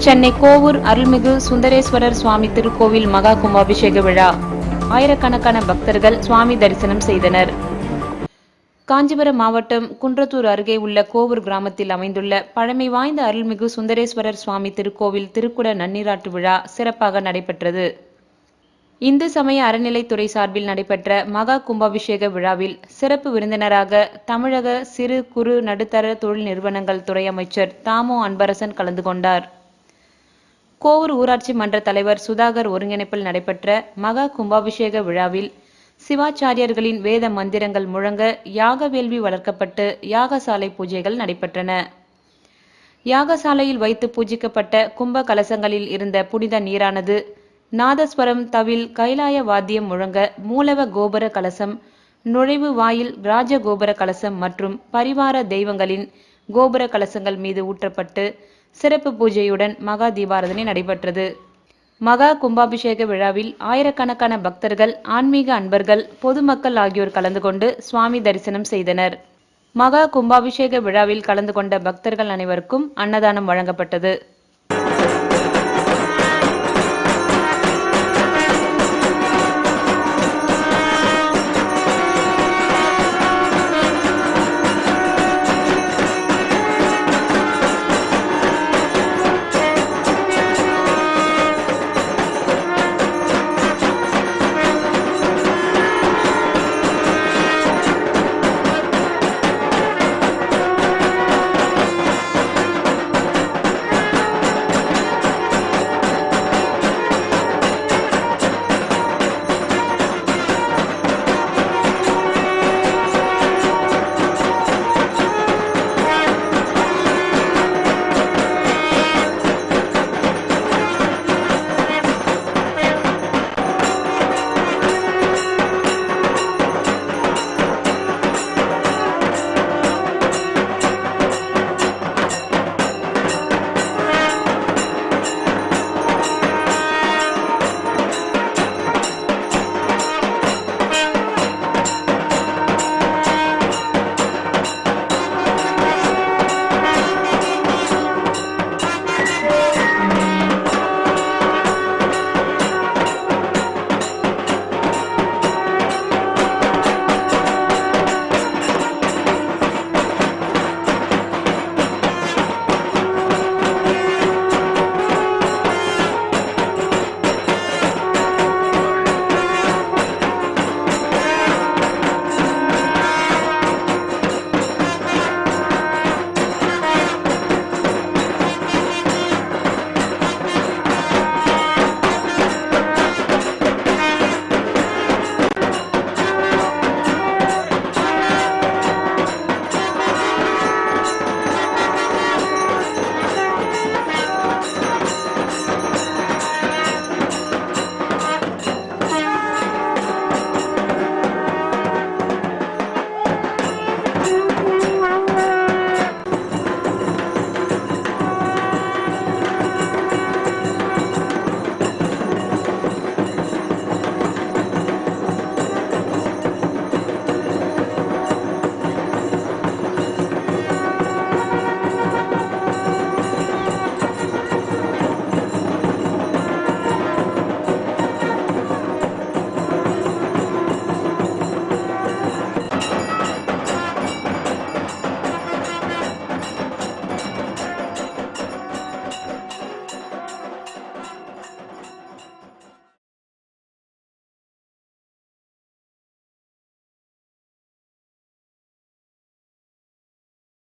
சென்னை கோவூர் அருள்மிகு சுந்தரேஸ்வரர் சுவாமி திருக்கோவில் மகா கும்பாபிஷேக விழா. ஆயிரக்கணக்கான பக்தர்கள் சுவாமி தரிசனம் செய்தனர். காஞ்சிபுரம் மாவட்டம் குன்றத்தூர் அருகே உள்ள கோவூர் கிராமத்தில் அமைந்துள்ள பழமை வாய்ந்த அருள்மிகு சுந்தரேஸ்வரர் சுவாமி திருக்கோவில் திருக்குட நன்னீராட்டு விழா சிறப்பாக நடைபெற்றது. இந்து சமய அறநிலைத்துறை சார்பில் நடைபெற்ற மகா கும்பாபிஷேக விழாவில் சிறப்பு விருந்தினராக தமிழக சிறு குறு நடுத்தர தொழில் நிறுவனங்கள் துறை அமைச்சர் தாமோ அன்பரசன் கலந்து கொண்டார். கோவூர் ஊராட்சி மன்ற தலைவர் சுதாகர் ஒருங்கிணைப்பில் நடைபெற்ற மகா கும்பாபிஷேக விழாவில் சிவாச்சாரியர்களின் வேத மந்திரங்கள் முழங்க யாக வேள்வி வளர்க்கப்பட்டு யாகசாலை பூஜைகள் நடைபெற்றன. யாகசாலையில் வைத்து பூஜிக்கப்பட்ட கும்ப கலசங்களில் இருந்த புனித நீரானது நாதஸ்வரம், தவில், கைலாய வாத்தியம் முழங்க மூலவ கோபுர கலசம், நுழைவு வாயில் ராஜ கோபுர கலசம் மற்றும் பரிவார தெய்வங்களின் கோபுர கலசங்கள் மீது ஊற்றப்பட்டு சிறப்பு பூஜையுடன் மகா தீபாராதனை நடைபெற்றது. மகா கும்பாபிஷேக விழாவில் ஆயிரக்கணக்கான பக்தர்கள், ஆன்மீக அன்பர்கள், பொதுமக்கள் ஆகியோர் கலந்து கொண்டு சுவாமி தரிசனம் செய்தனர். மகா கும்பாபிஷேக விழாவில் கலந்து கொண்ட பக்தர்கள் அனைவருக்கும் அன்னதானம் வழங்கப்பட்டது.